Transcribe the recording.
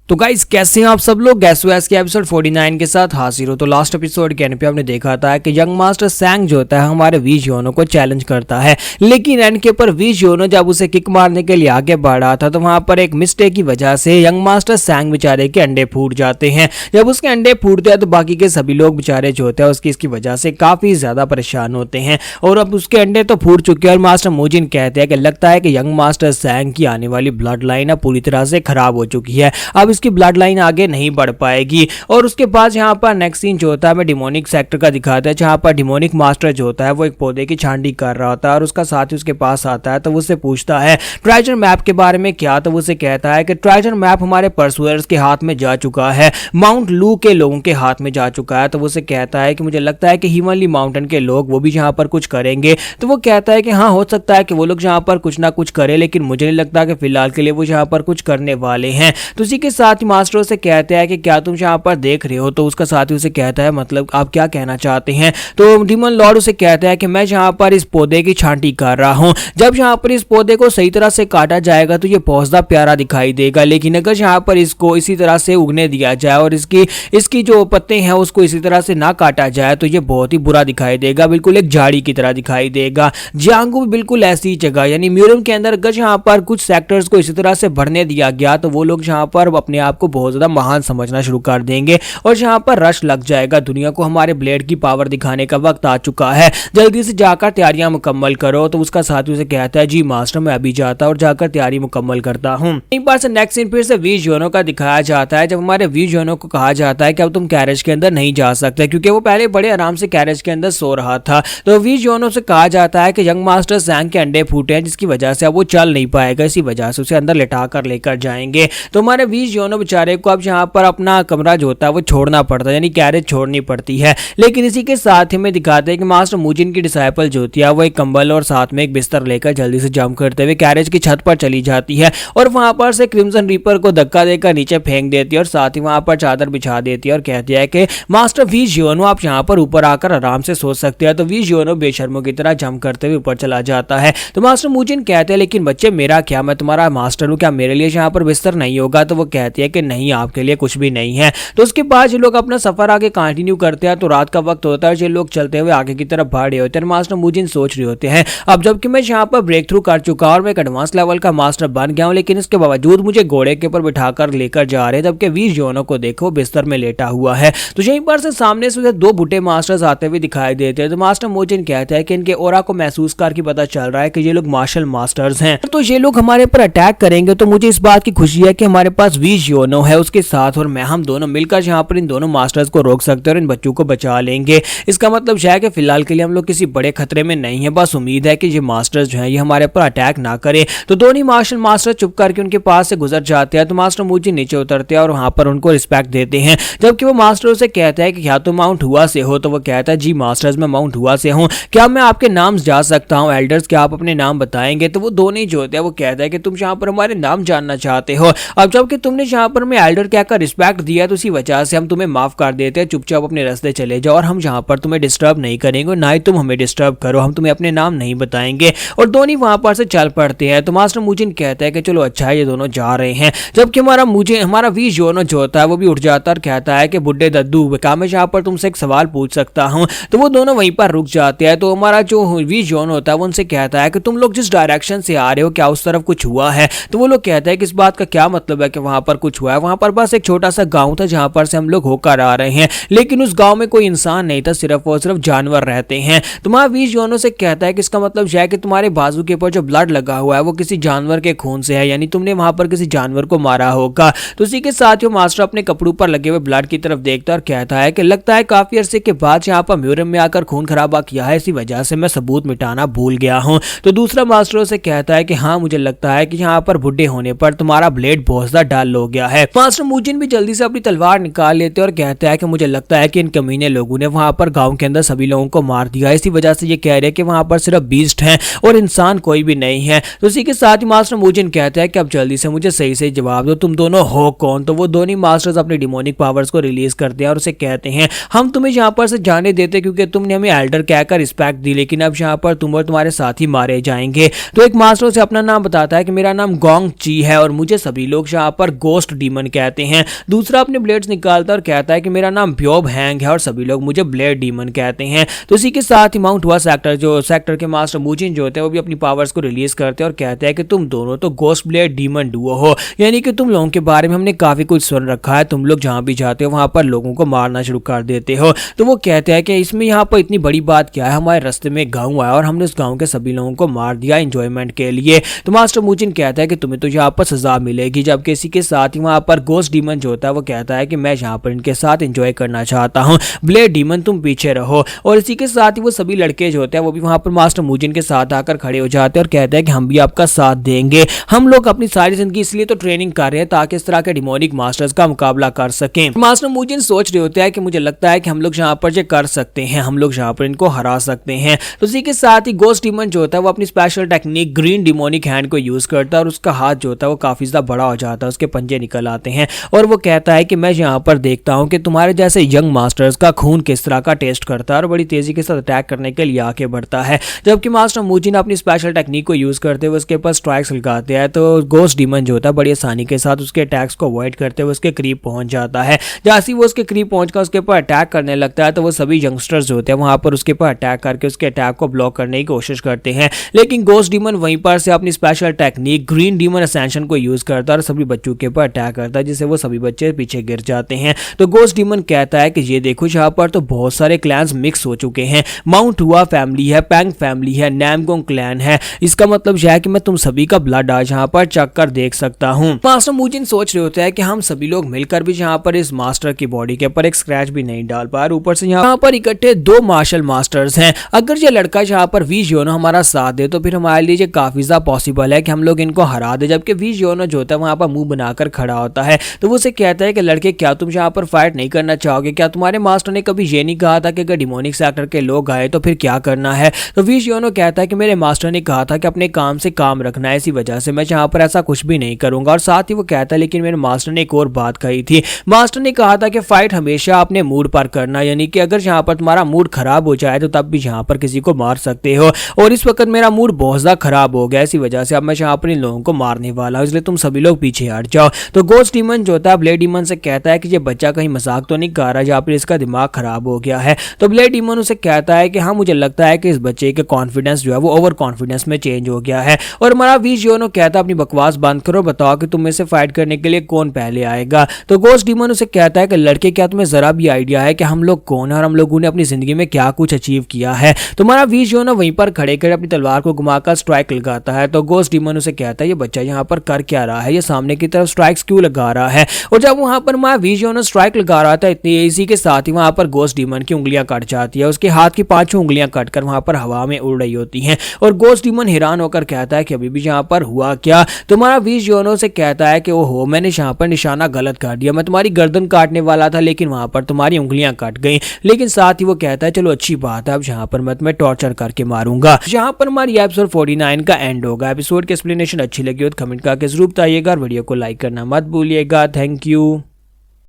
तो गाइस कैसे हैं आप सब लोग। गैसोएस के एपिसोड 49 के साथ हाजिर हो। तो लास्ट एपिसोड के एंड पे आपने देखा था कि यंग मास्टर सैंग जो होता है हमारे वी जियोनो को चैलेंज करता है, लेकिन एंड के ऊपर वी जियोनो जब उसे किक मारने के लिए आगे बढ़ा था तो वहां पर एक मिस्टेक की वजह से यंग मास्टर सैंग बेचारे के अंडे फूट जाते हैं। जब उसके अंडे फूटते हैं तो बाकी के सभी लोग बेचारे जो होते हैं इसकी वजह से काफी ज्यादा परेशान होते हैं और अब उसके अंडे तो फूट चुके हैं और मास्टर मोजिन कहते हैं कि लगता है कि यंग मास्टर सैंग की आने वाली ब्लड लाइन अब पूरी तरह से खराब हो चुकी है, अब इसकी ब्लड लाइन आगे नहीं बढ़ पाएगी। और उसके बाद यहाँ पर नेक्स्ट सीन जो होता है डिमोनिक सेक्टर का दिखाता है, जहाँ पर डिमोनिक मास्टर जो होता है वो एक पौधे की छांटी कर रहा होता है और उसका साथी उसके पास आता है तो वो उससे पूछता है ट्रेजर मैप के बारे में क्या, तो वो उसे कहता है कि ट्रेजर मैप हमारे परसुअर्स के हाथ में जा चुका है, माउंट लू के लोगों के हाथ में जा चुका है। तो वो उसे कहता है कि मुझे लगता है कि हिमालय माउंटेन के लोग वो भी यहाँ पर कुछ करेंगे। तो वो कहता है कि हाँ हो सकता है कि वो लोग यहाँ पर कुछ ना कुछ करें, लेकिन मुझे नहीं लगता कि फिलहाल के लिए वो यहाँ पर कुछ करने वाले हैं। तो उसी के साथ ही मास्टर से कहते हैं कि क्या तुम यहाँ पर देख रहे हो, तो उसका साथी उसे कहता है मतलब आप क्या कहना चाहते हैं। तो डीमन लॉर्ड उसे कहता है कि मैं यहाँ पर इस पौधे की छांटी कर रहा हूँ, जब यहाँ पर इस पौधे को सही तरह से काटा जाएगा तो ये बहुत ज्यादा प्यारा दिखाई देगा, लेकिन अगर यहाँ पर इसको इसी तरह से उगने दिया जाए और इसकी जो पत्ते हैं उसको इसी तरह से ना काटा जाए तो ये बहुत ही बुरा दिखाई देगा, बिल्कुल एक झाड़ी की तरह दिखाई देगा। जियांगू भी बिल्कुल ऐसी जगह यानी म्यूरम के अंदर अगर यहाँ पर कुछ सेक्टर्स को इसी तरह से बढ़ने दिया गया तो वो लोग यहाँ पर अपने आप को बहुत ज्यादा महान समझना शुरू कर देंगे और यहाँ पर रश लग जाएगा, दुनिया को हमारे ब्लेड की पावर दिखाने का वक्त आ चुका है, जल्दी से जाकर तैयारियां मुकम्मल करो। तो उसका साथी उसे कहता है जी मास्टर मैं अभी जाता और जाकर तैयारी मुकम्मल करता हूँ। एक बार से नेक्स्ट सीन फिर से वी जियोनो का दिखाया जाता है, जब हमारे वी जियोनो को कहा जाता है कि अब तुम कैरेज के अंदर नहीं जा सकते, क्योंकि वो पहले बड़े आराम से कैरेज के अंदर सो रहा था। तो वी जियोनो से कहा जाता है कि यंग मास्टर सैंग के अंडे फूटे हैं जिसकी वजह से अब वो चल नहीं पाएगा, इसी वजह से उसे अंदर लिटा कर लेकर जाएंगे। तो हमारे वी जियोनो बेचारे को अब यहाँ पर अपना कमरा जो होता है वो छोड़ना पड़ता है, यानी कैरेज छोड़नी पड़ती है। लेकिन इसी के साथ ही में दिखाते हैं कि मास्टर मोजिन की डिसाइपल जो होती है वो एक कंबल और साथ में एक बिस्तर लेकर जल्दी से जंप करते हुए कैरेज की छत पर चली जाती है और वहां पर से क्रिम्सन रीपर को धक्का देकर नीचे फेंक देती है और साथ ही वहां पर चादर बिछा देती है और कहती है कि मास्टर वी जियोनो आप यहाँ पर ऊपर आकर आराम से सो सकते हैं। तो वी जियोनो बेशर्मों की तरह जंप करते हुए ऊपर चला जाता है। तो मास्टर मोजिन कहते हैं लेकिन बच्चे मेरा क्या, मैं तुम्हारा मास्टर हूँ, क्या मेरे लिए यहाँ पर बिस्तर नहीं होगा। तो वो कहती है कि नहीं आपके लिए कुछ भी नहीं है। तो उसके बाद ये लोग अपना सफर आगे कंटिन्यू करते हैं। तो रात का वक्त होता है, ये लोग चलते हुए आगे की तरफ बढ़ रहे होते हैं। मास्टर मोजिन सोच रहे होते हैं अब जबकि मैं यहाँ पर ब्रेक थ्रू कर चुका और मैं एक एडवांस लेवल का मास्टर बन गया हूँ, लेकिन इसके बावजूद मुझे घोड़े के ऊपर बिठाकर लेकर जा रहे हैं, जबकि वी जियोनो को देखो बिस्तर में लेटा हुआ है। तो यहीं पर से सामने से दो बूढ़े मास्टर्स आते हुए दिखाई देते हैं। तो मास्टर मोजिन कहता है कि इनके ऑरा को महसूस करके पता चल रहा है कि ये लोग मार्शल मास्टर्स हैं, तो ये लोग हमारे पर अटैक करेंगे। तो मुझे इस बात की खुशी है कि हमारे पास वी जियोनो है उसके साथ और मैं हम दोनों मिलकर यहाँ पर इन दोनों मास्टर्स को रोक सकते हैं और इन बच्चों को बचा लेंगे। इसका मतलब है कि फिलहाल के लिए हम लोग किसी बड़े खतरे में नहीं है, बस उम्मीद है कि ये मास्टर्स जो हैं ये हमारे पर अटैक ना करे। तो दोनों मार्शल मास्टर चुप करके उनके पास से गुजर जाते हैं। तो मास्टर मोजिन नीचे उतरते हैं और वहां पर उनको रिस्पेक्ट देते हैं, जबकि वो मास्टर से कहता है कि क्या तुम माउंट हुआ से हो। तो वो कहता है जी मास्टर्स मैं माउंट हुआ से हूँ, क्या मैं आपके नाम जा सकता हूँ एल्डर्स, क्या आप अपने नाम बताएंगे। तो वो दोनों जो होते हैं वो कहता है कि तुम यहाँ पर हमारे नाम जानना चाहते हो, अब जबकि तुमने यहाँ पर हमें एल्डर कहकर रिस्पेक्ट दिया तो उसी वजह से हम तुम्हें माफ कर देते हैं, चुपचाप अपने रास्ते चले जाओ और हम यहाँ पर तुम्हें डिस्टर्ब नहीं करेंगे, ना ही तुम हमें डिस्टर्ब करो, हम तुम्हें अपने नाम नहीं बताएंगे। और दोनों वहां पर से चल पड़ते हैं। तो मास्टर मोजिन कहता है कि चलो अच्छा है ये दोनों जा रहे हैं, जबकि हमारा वी जियोनो जो होता है वो भी उठ जाता है और कहता है कि बुड्ढे दद्दू क्या मैं यहाँ पर तुमसे एक सवाल पूछ सकता हूँ। तो वो दोनों वहीं पर रुक जाते हैं। तो हमारा जो वी जियोनो होता है वो उनसे कहता है कि तुम लोग जिस डायरेक्शन से आ रहे हो क्या उस तरफ कुछ हुआ है। तो वो लोग कहते हैं कि इस बात का क्या मतलब है कि वहां पर कुछ हुआ है, वहां पर बस एक छोटा सा गांव था जहां पर से हम लोग होकर आ रहे हैं, लेकिन उस गांव में कोई इंसान नहीं था, सिर्फ और सिर्फ जानवर रहते हैं। तुम्हारा वी जियोनो से कहता है कि इसका मतलब है कि तुम्हारे बाजू के ऊपर जो ब्लड लगा हुआ है वो किसी जानवर के खून से है, यानी तुमने वहां पर किसी जानवर को मारा होगा। तो उसी के साथ ही मास्टर अपने कपड़ों पर लगे हुए ब्लड की तरफ देखता है और कहता है कि लगता है काफी अरसे के बाद यहाँ पर म्यूरम में आकर खून खराबा किया है, इसी वजह से मैं सबूत मिटाना भूल गया हूँ। तो दूसरा मास्टर से कहता है कि हाँ मुझे लगता है कि यहाँ पर बुढ़े होने पर तुम्हारा ब्लेड बहुत ज्यादा डल हो गया है। मास्टर मोजिन भी जल्दी से अपनी तलवार निकाल लेते और कहता है कि मुझे लगता है कि इन कमीने लोगों ने वहां पर गांव के अंदर सभी लोगों को मार दिया, इसी वजह से ये कह रहे हैं कि वहां पर सिर्फ बीस्ट हैं और इंसान कोई भी नहीं है। तो उसी के साथ ही मास्टर मोजिन कहता है कि अब जल्दी से मुझे सही से जवाब दो, तुम दोनों हो कौन। तो वो दोनों मास्टर्स अपने डिमोनिक पावर्स को रिलीज करते हैं और उसे कहते हैं हम तुम्हें यहाँ पर से जाने देते क्योंकि तुमने हमें एल्डर कहकर रिस्पेक्ट दी, लेकिन अब यहाँ पर तुम और तुम्हारे साथी मारे जाएंगे। तो एक मास्टर से अपना नाम बताता है कि मेरा नाम गोंग ची है और मुझे सभी लोग यहाँ पर गो गोस्ट डीमन कहते हैं। दूसरा अपने ब्लेड्स निकालता है और कहता है कि मेरा नाम ब्योब हैंग है और सभी लोग मुझे ब्लेड डीमन कहते हैं। तो इसी के साथ ही माउंट हुआ सेक्टर के मास्टर मुजिन जो होते हैं वो भी अपनी पावर्स को रिलीज करते हैं और कहते हैं कि तुम दोनों तो गोस्ट ब्लेड डीमन डुओ हो, यानी कि तुम लोगों के बारे में हमने काफी कुछ सुन रखा है, तुम लोग जहां भी जाते हो वहां पर लोगों को मारना शुरू कर देते हो। तो वो कहते हैं कि इसमें यहाँ पर इतनी बड़ी बात क्या है, हमारे रास्ते में गाँव आया और हमने उस गाँव के सभी लोगों को मार दिया एंजॉयमेंट के लिए। तो मास्टर मुजिन कहता है कि तुम्हें तो यहाँ पर सजा मिलेगी, जबकि इसी के साथ ही वहां पर गोस्ट डीमन जो होता है वो कहता है कि मैं यहाँ पर इनके साथ एंजॉय करना चाहता हूँ, ब्लेड डीमन तुम पीछे रहो। और इसी के साथ ही वो सभी लड़के जो होते हैं वो भी वहां पर मास्टर मुजिन के साथ आकर खड़े हो जाते हैं और कहते हैं कि हम भी आपका साथ देंगे, हम लोग अपनी सारी जिंदगी इसलिए तो ट्रेनिंग कर रहे हैं ताकि इस तरह के डिमोनिक मास्टर्स का मुकाबला कर सकें। मास्टर मुजिन सोच रहे होते हैं कि मुझे लगता है कि हम लोग यहाँ पर जो कर सकते हैं, हम लोग यहाँ पर इनको हरा सकते हैं। तो इसी के साथ ही गोस्ट डीमन जो होता है वो अपनी special technique green demonic hand को यूज करता है और उसका हाथ जो होता है वो काफी ज्यादा बड़ा हो जाता है, उसके पंजे निकल आते हैं और वो कहता है कि मैं यहाँ पर देखता हूँ कि तुम्हारे जैसे यंग मास्टर्स का खून किस तरह का टेस्ट करता है और बड़ी तेजी के साथ अटैक करने के लिए आगे बढ़ता है। जबकि मास्टर मुजिन अपनी स्पेशल टेक्निक को यूज करते हुए उसके ऊपर स्ट्राइक्स लगाते हैं तो गोस्ट डीमन जो होता है बड़ी आसानी के साथ उसके अटैक्स को अवॉइड करते हुए उसके करीब पहुंच जाता है। जैसे ही वो उसके करीब पहुंचकर उसके ऊपर अटैक करने लगता है तो वो सभी यंगस्टर्स जो होते हैं वहां पर उसके ऊपर अटैक करके उसके अटैक को ब्लॉक करने की कोशिश करते हैं, लेकिन गोस्ट डीमन वहीं पर से अपनी special technique green demon ascension को यूज करता है और सभी बच्चों के ऊपर अटैक करता है, जिससे वो सभी बच्चे पीछे गिर जाते हैं। तो गोस्ट डीमन कहता है कि ये देखो यहाँ पर तो बहुत सारे क्लैंस मिक्स हो चुके हैं, माउंट हुआ फैमिली है, पैंग फैमिली है, नैमगोंग क्लैन है, इसका मतलब यह है कि मैं तुम सभी का ब्लड आज यहाँ पर चेक कर देख सकता हूँ। मास्टर मुजिन सोच रहे होते हैं कि हम सभी लोग मिलकर भी यहाँ पर इस मास्टर की बॉडी के ऊपर एक स्क्रैच भी नहीं डाल पा, ऊपर से यहाँ पर इकट्ठे 2 मार्शल मास्टर्स हैं। अगर ये लड़का यहाँ पर वी जियोनो हमारा साथ दे तो फिर हमारे लिए काफी ज्यादा पॉसिबल है कि हम लोग इनको हरा दे। जबकि वी जियोनो जो होता है वहां पर मुंह बनाकर खड़ा होता है तो वो उसे कहता है कि लड़के क्या तुम यहाँ पर फाइट नहीं करना चाहोगे, क्या तुम्हारे मास्टर ने कभी ये नहीं कहा था कि अगर डिमोनिक सेक्टर के लोग आए तो फिर क्या करना है। तो वी जियोनो कहता है कि मेरे मास्टर ने कहा था कि अपने काम से काम रखना है, इसी वजह से मैं यहाँ पर ऐसा कुछ भी नहीं करूंगा। और साथ ही वो कहता है लेकिन मेरे मास्टर ने एक और बात कही थी, मास्टर ने कहा था कि फाइट हमेशा अपने मूड पर करना, यानी कि अगर यहाँ पर तुम्हारा मूड खराब हो जाए तो तब भी यहाँ पर किसी को मार सकते हो। और इस वक्त मेरा मूड बहुत ज्यादा खराब हो गया, इसी वजह से अब मैं यहाँ पर इन लोगों को मारने वाला हूँ, इसलिए तुम सभी लोग पीछे हट जाओ। तो गोस्ट डीमन जो होता है ब्लेड डीमन से कहता है कि ये बच्चा कहीं मजाक तो नहीं कर रहा, या फिर इसका दिमाग खराब हो गया है। तो ब्लेड डीमन उसे कहता है कि हाँ मुझे लगता है कि इस बच्चे के कॉन्फिडेंस जो है वो ओवर कॉन्फिडेंस में चेंज हो गया है। और हमारा वी जियोनो कहता है अपनी बकवास बंद करो, बताओ कि तुम में से फाइट करने के लिए कौन पहले आएगा। तो गोस्ट डीमन उसे कहता है कि लड़के क्या तुम्हें जरा भी आइडिया है कि हम लोग कौन है और हम लोगों ने अपनी जिंदगी में क्या कुछ अचीव किया है। तुम्हारा वी जियोनो वहीं पर खड़े कर अपनी तलवार को घुमाकर स्ट्राइक लगाता है। तो गोस्ट डीमन उसे कहता है ये बच्चा यहाँ पर कर क्या रहा है, ये सामने की तरफ स्ट्राइक्स क्यों लगा रहा है। और जब वहां पर हमारा वी जियोनो स्ट्राइक लगा रहा था इतनी इसी के साथ ही वहां पर गोस्ट डीमन की उंगलियां कट जाती है, उसके हाथ की 5 उंगलियां कटकर वहां पर हवा में उड़ रही होती हैं। और गोस्ट डीमन हैरान होकर कहता है कि अभी भी यहाँ पर हुआ क्या। तुम्हारा वी जियोनो से कहता है कि ओहो मैंने यहाँ पर निशाना गलत कर दिया, मैं तुम्हारी गर्दन काटने वाला था लेकिन वहां पर तुम्हारी उंगलियां कट गई। लेकिन साथ ही वो कहता है चलो अच्छी बात है, अब यहाँ पर मैं तुम्हें टॉर्चर करके मारूंगा। यहाँ पर हमारी एपिसोड 49 का एंड होगा। एपिसोड की एक्सप्लेनेशन अच्छी लगी हो तो कमेंट करके जरूर बताइएगा और वीडियो को लाइक करना मत भूलिएगा। Thank you.